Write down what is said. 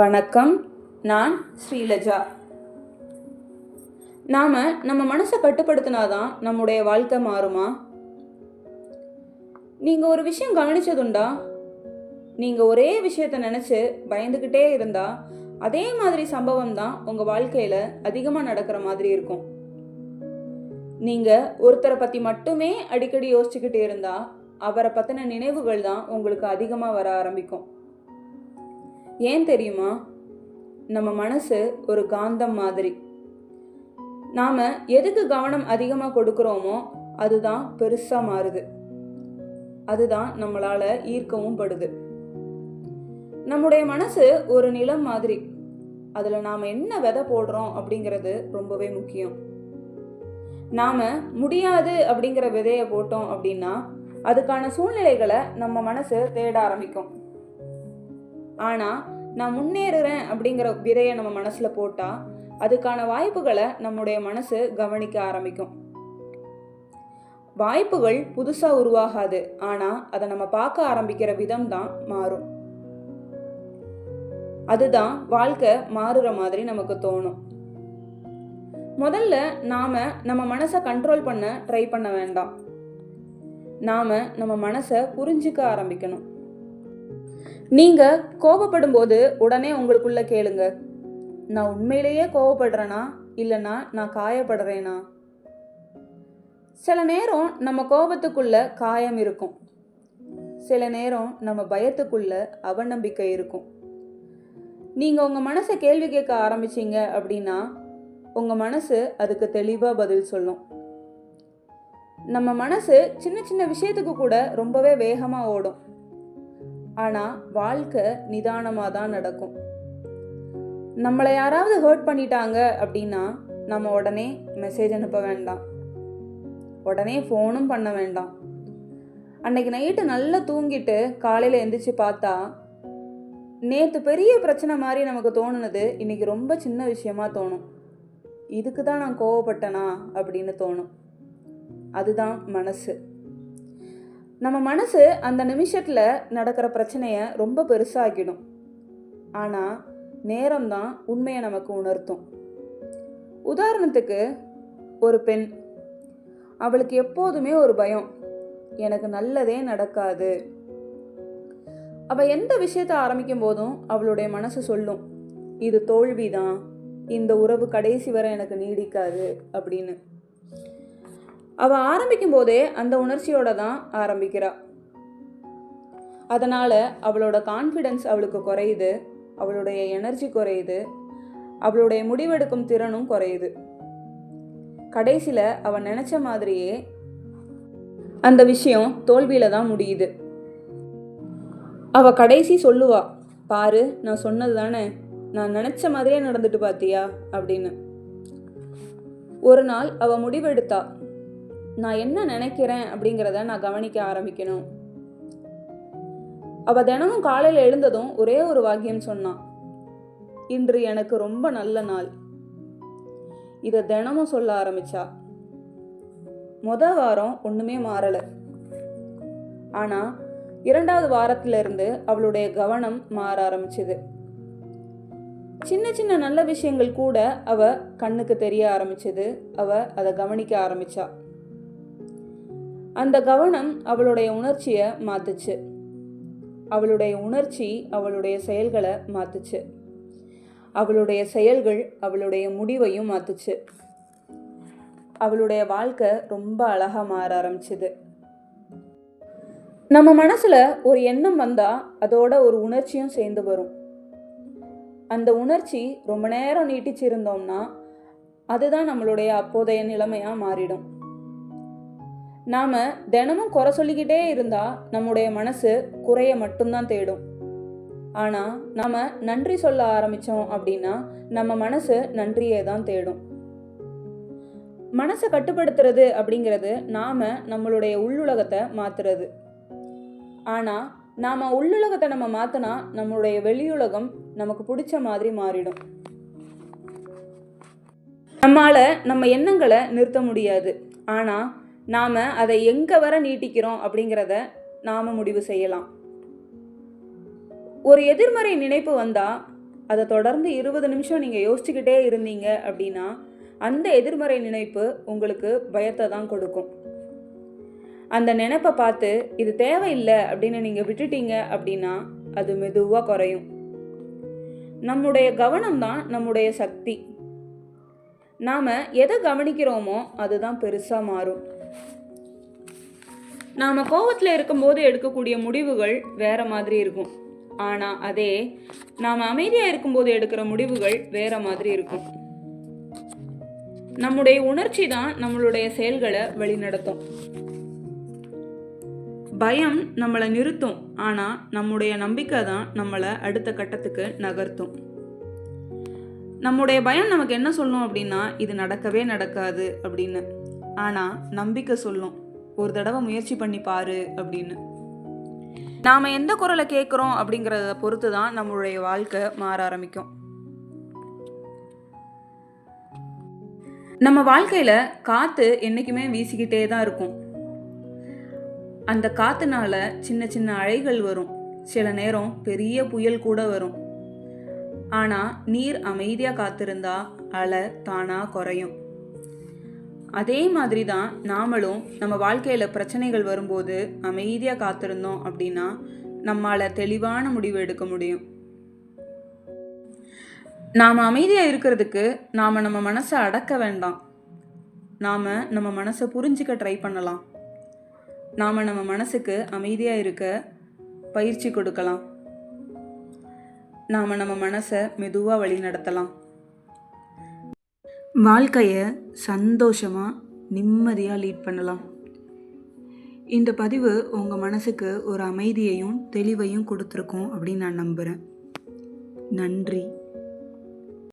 வணக்கம். நான் ஸ்ரீலஜா. நாம் நம்ம மனசை கட்டுப்படுத்தினாதான் நம்முடைய வாழ்க்கை மாறுமா? நீங்கள் ஒரு விஷயம் கவனிச்சதுண்டா? நீங்கள் ஒரே விஷயத்தை நினச்சி பயந்துக்கிட்டே இருந்தால் அதே மாதிரி சம்பவம் தான் உங்கள் வாழ்க்கையில் அதிகமாக நடக்கிற மாதிரி இருக்கும். நீங்கள் ஒருத்தரை பற்றி மட்டுமே அடிக்கடி யோசிச்சுக்கிட்டே இருந்தால் அவரை பற்றின நினைவுகள் தான் உங்களுக்கு அதிகமாக வர ஆரம்பிக்கும். ஏன் தெரியுமா? நம்ம மனசு ஒரு காந்தம் மாதிரி. நாம் எதுக்கு கவனம் அதிகமாக கொடுக்குறோமோ அதுதான் பெருசாக மாறுது. அதுதான் நம்மளால் ஈர்க்கவும் படுது. நம்முடைய மனசு ஒரு நிலம் மாதிரி. அதில் நாம் என்ன விதை போடுறோம் அப்படிங்கிறது ரொம்பவே முக்கியம். நாம் முடியாது அப்படிங்கிற விதையை போட்டோம் அப்படின்னா அதுக்கான சூழ்நிலைகளை நம்ம மனசு தேட ஆரம்பிக்கும். ஆனால் நான் முன்னேறுறேன் அப்படிங்கிற விதையை நம்ம மனசில் போட்டால் அதுக்கான வாய்ப்புகளை நம்முடைய மனசு கவனிக்க ஆரம்பிக்கும். வாய்ப்புகள் புதுசாக உருவாகாது, ஆனால் அதை நம்ம பார்க்க ஆரம்பிக்கிற விதம் தான் மாறும். அதுதான் வாழ்க்கை மாறுற மாதிரி நமக்கு தோணும். முதல்ல நாம் நம்ம மனசை கண்ட்ரோல் பண்ண ட்ரை பண்ண வேண்டாம். நாம் நம்ம மனசை புரிஞ்சிக்க ஆரம்பிக்கணும். நீங்கள் கோபப்படும் போது உடனே உங்களுக்குள்ள கேளுங்க, நான் உண்மையிலேயே கோபப்படுறேனா இல்லைன்னா நான் காயப்படுறேனா? சில நேரம் நம்ம கோபத்துக்குள்ள காயம் இருக்கும், சில நேரம் நம்ம பயத்துக்குள்ள அவநம்பிக்கை இருக்கும். நீங்கள் உங்கள் மனசை கேள்வி கேட்க ஆரம்பிச்சிங்க அப்படின்னா உங்கள் மனசு அதுக்கு தெளிவாக பதில் சொல்லும். நம்ம மனசு சின்ன சின்ன விஷயத்துக்கு கூட ரொம்பவே வேகமாக ஓடும். ஆனால் வாழ்க்கை நிதானமாக தான் நடக்கும். நம்மளை யாராவது ஹர்ட் பண்ணிட்டாங்க அப்படின்னா நம்ம உடனே மெசேஜ் அனுப்ப வேண்டாம், உடனே ஃபோனும் பண்ண வேண்டாம். அன்னைக்கு நைட்டு நல்லா தூங்கிட்டு காலையில் எந்திரிச்சு பார்த்தா நேற்று பெரிய பிரச்சனை மாதிரி நமக்கு தோணுனது இன்னைக்கு ரொம்ப சின்ன விஷயமா தோணும். இதுக்கு தான் நான் கோவப்பட்டேனா அப்படின்னு தோணும். அதுதான் மனசு. நம்ம மனசு அந்த நிமிஷத்தில் நடக்கிற பிரச்சனையை ரொம்ப பெருசாகிடும். ஆனால் நேரம்தான் உண்மையை நமக்கு உணர்த்தும். உதாரணத்துக்கு ஒரு பெண், அவளுக்கு எப்போதுமே ஒரு பயம், எனக்கு நல்லதே நடக்காது. அவள் எந்த விஷயத்தை ஆரம்பிக்கும் போதும் அவளுடைய மனசு சொல்லும், இது தோல்விதான், இந்த உறவு கடைசி வரை எனக்கு நீடிக்காது அப்படின்னு. அவள் ஆரம்பிக்கும் போதே அந்த உணர்ச்சியோட தான் ஆரம்பிக்கிறா. அதனால் அவளோட கான்ஃபிடென்ஸ் அவளுக்கு குறையுது, அவளுடைய எனர்ஜி குறையுது, அவளுடைய முடிவெடுக்கும் திறனும் குறையுது. கடைசியில் அவள் நினச்ச மாதிரியே அந்த விஷயம் தோல்வியில் தான் முடியுது. அவள் கடைசி சொல்லுவா, பாரு நான் சொன்னது தானே, நான் நினச்ச மாதிரியே நடந்துட்டு பார்த்தியா அப்படின்னு. ஒரு நாள் அவள் முடிவெடுத்தா, நான் என்ன நினைக்கிறேன் அப்படிங்கிறத நான் கவனிக்க ஆரம்பிக்கணும். அவள் தினமும் காலையில் எழுந்ததும் ஒரே ஒரு வாக்கியம் சொன்னான், இன்று எனக்கு ரொம்ப நல்ல நாள். இதை தினமும் சொல்ல ஆரம்பிச்சா. வாரம் ஒன்றுமே மாறலை. ஆனால் 2வது வாரத்திலிருந்து அவளுடைய கவனம் மாற ஆரம்பிச்சுது. சின்ன சின்ன நல்ல விஷயங்கள் கூட அவ கண்ணுக்கு தெரிய ஆரம்பிச்சது. அவ அதை கவனிக்க ஆரம்பிச்சா. அந்த கவனம் அவளுடைய உணர்ச்சியை மாத்துச்சு. அவளுடைய உணர்ச்சி அவளுடைய செயல்களை மாத்துச்சு. அவளுடைய செயல்கள் அவளுடைய முடிவையும் மாத்துச்சு. அவளுடைய வாழ்க்கை ரொம்ப அழகா மாற ஆரம்பிச்சுது. நம்ம மனசுல ஒரு எண்ணம் வந்தா அதோட ஒரு உணர்ச்சியும் சேர்ந்து வரும். அந்த உணர்ச்சி ரொம்ப நேரம் நீட்டிச்சிருந்தோம்னா அதுதான் நம்மளுடைய அப்போதைய நிலைமையா மாறிடும். நாம் தினமும் குறை சொல்லிக்கிட்டே இருந்தால் நம்முடைய மனசு குறைய மட்டும்தான் தேடும். ஆனால் நாம் நன்றி சொல்ல ஆரம்பித்தோம் அப்படின்னா நம்ம மனசு நன்றியை தான் தேடும். மனசை கட்டுப்படுத்துறது அப்படிங்கிறது நாம் நம்மளுடைய உள்ளுலகத்தை மாற்றுறது. ஆனால் நாம் உள்ளுலகத்தை நம்ம மாற்றினா நம்மளுடைய வெளியுலகம் நமக்கு பிடிச்ச மாதிரி மாறிடும். நம்மால் நம்ம எண்ணங்களை நிறுத்த முடியாது. ஆனால் நாம் அதை எங்கே வர நீட்டிக்கிறோம் அப்படிங்கிறத நாம் முடிவு செய்யலாம். ஒரு எதிர்மறை நினைப்பு வந்தால் அதை தொடர்ந்து 20 நிமிஷம் நீங்கள் யோசிச்சுக்கிட்டே இருந்தீங்க அப்படின்னா அந்த எதிர்மறை நினைப்பு உங்களுக்கு பயத்தை தான் கொடுக்கும். அந்த நினைப்பை பார்த்து இது தேவையில்லை அப்படின்னு நீங்கள் விட்டுட்டீங்க அப்படின்னா அது மெதுவாக குறையும். நம்முடைய கவனம் தான் நம்முடைய சக்தி. நாம் எதை கவனிக்கிறோமோ அதுதான் பெருசாக மாறும். நாம் கோபத்தில் இருக்கும்போது எடுக்கக்கூடிய முடிவுகள் வேற மாதிரி இருக்கும். ஆனால் அதே நாம் அமைதியாக இருக்கும்போது எடுக்கிற முடிவுகள் வேற மாதிரி இருக்கும். நம்முடைய உணர்ச்சி தான் நம்மளுடைய செயல்களை வழிநடத்தும். பயம் நம்மளை நிறுத்தும், ஆனால் நம்முடைய நம்பிக்கை தான் நம்மளை அடுத்த கட்டத்துக்கு நகர்த்தும். நம்முடைய பயம் நமக்கு என்ன சொல்லும் அப்படின்னா இது நடக்கவே நடக்காது அப்படின்னு. ஆனால் நம்பிக்கை சொல்லும் ஒரு தடவை முயற்சி பண்ணி பாரு அப்படின்னு. நாம் எந்த குரலை கேட்குறோம் அப்படிங்கிறத பொறுத்து தான் நம்மளுடைய வாழ்க்கை மாற ஆரம்பிக்கும். நம்ம வாழ்க்கையில் காற்று என்றைக்குமே வீசிக்கிட்டே தான் இருக்கும். அந்த காற்றுனால சின்ன சின்ன அலைகள் வரும், சில நேரம் பெரிய புயல் கூட வரும். ஆனால் நீர் அமைதியாக காத்திருந்தா அலை தானாக குறையும். அதே மாதிரி தான் நாமளும் நம்ம வாழ்க்கையில் பிரச்சனைகள் வரும்போது அமைதியாக காத்திருந்தோம் அப்படின்னா நம்மளால் தெளிவான முடிவு எடுக்க முடியும். நாம் அமைதியாக இருக்கிறதுக்கு நாம் நம்ம மனசை அடக்க வேண்டாம். நாம் நம்ம மனசை புரிஞ்சிக்க ட்ரை பண்ணலாம். நாம் நம்ம மனசுக்கு அமைதியாக இருக்க பயிற்சி கொடுக்கலாம். நாம் நம்ம மனசை மெதுவாக வழி நடத்தலாம். வாழ்க்கையை சந்தோஷமாக நிம்மதியாக லீட் பண்ணலாம். இந்த பதிவு உங்கள் மனசுக்கு ஒரு அமைதியையும் தெளிவையும் கொடுத்துருக்கோம் அப்படின்னு நான் நம்புகிறேன். நன்றி.